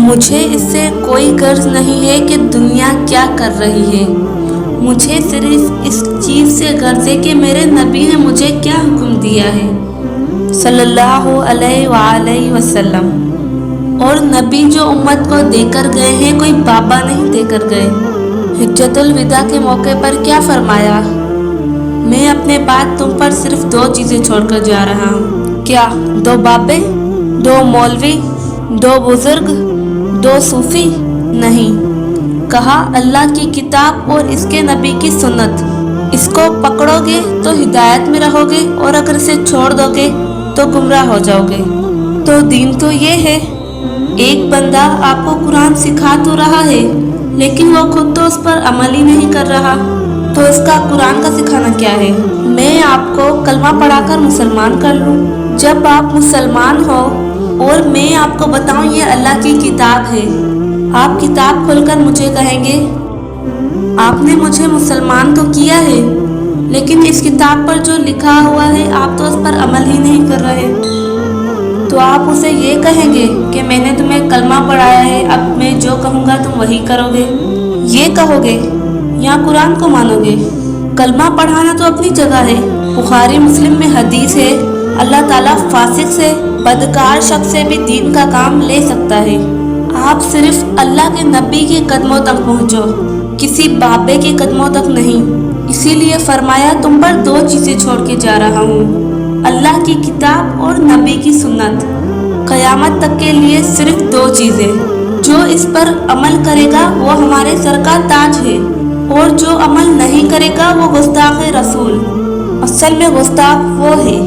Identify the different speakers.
Speaker 1: مجھے اس سے کوئی غرض نہیں ہے کہ دنیا کیا کر رہی ہے، مجھے صرف اس چیز سے غرض ہے کہ میرے نبی نے مجھے کیا حکم دیا ہے صلی اللہ علیہ وآلہ وسلم۔ اور نبی جو امت کو دے کر گئے ہیں کوئی بابا نہیں دے کر گئے۔ حجۃ الوداع کے موقع پر کیا فرمایا؟ میں اپنے بعد تم پر صرف 2 چیزیں چھوڑ کر جا رہا ہوں۔ کیا 2 بابے، 2 مولوی، 2 بزرگ، 2 صوفی؟ نہیں، کہا اللہ کی کتاب اور اس کے نبی کی سنت۔ اس کو پکڑو گے تو ہدایت میں رہو گے اور اگر اسے چھوڑ دو گے تو گمراہ ہو جاؤ گے۔ تو دین تو یہ ہے، ایک بندہ آپ کو قرآن سکھا تو رہا ہے لیکن وہ خود تو اس پر عمل ہی نہیں کر رہا، تو اس کا قرآن کا سکھانا کیا ہے؟ میں آپ کو کلمہ پڑھا کر مسلمان کر لوں؟ جب آپ مسلمان ہو اور میں آپ کو بتاؤں یہ اللہ کی کتاب ہے، آپ کتاب کھول کر مجھے کہیں گے آپ نے مجھے مسلمان تو کیا ہے لیکن اس کتاب پر جو لکھا ہوا ہے آپ تو اس پر عمل ہی نہیں کر رہے، تو آپ اسے یہ کہیں گے کہ میں نے تمہیں کلمہ پڑھایا ہے، اب میں جو کہوں گا تم وہی کرو گے، یہ کہو گے یا قرآن کو مانو گے؟ کلمہ پڑھانا تو اپنی جگہ ہے، بخاری مسلم میں حدیث ہے اللہ تعالیٰ فاسق سے، بدکار شخص سے بھی دین کا کام لے سکتا ہے۔ آپ صرف اللہ کے نبی کے قدموں تک پہنچو، کسی بابے کے قدموں تک نہیں۔ اسی لیے فرمایا تم پر 2 چیزیں چھوڑ کے جا رہا ہوں، اللہ کی کتاب اور نبی کی سنت۔ قیامت تک کے لیے صرف 2 چیزیں، جو اس پر عمل کرے گا وہ ہمارے سر کا تاج ہے اور جو عمل نہیں کرے گا وہ گستاخ رسول۔ اصل میں گستاخ وہ ہے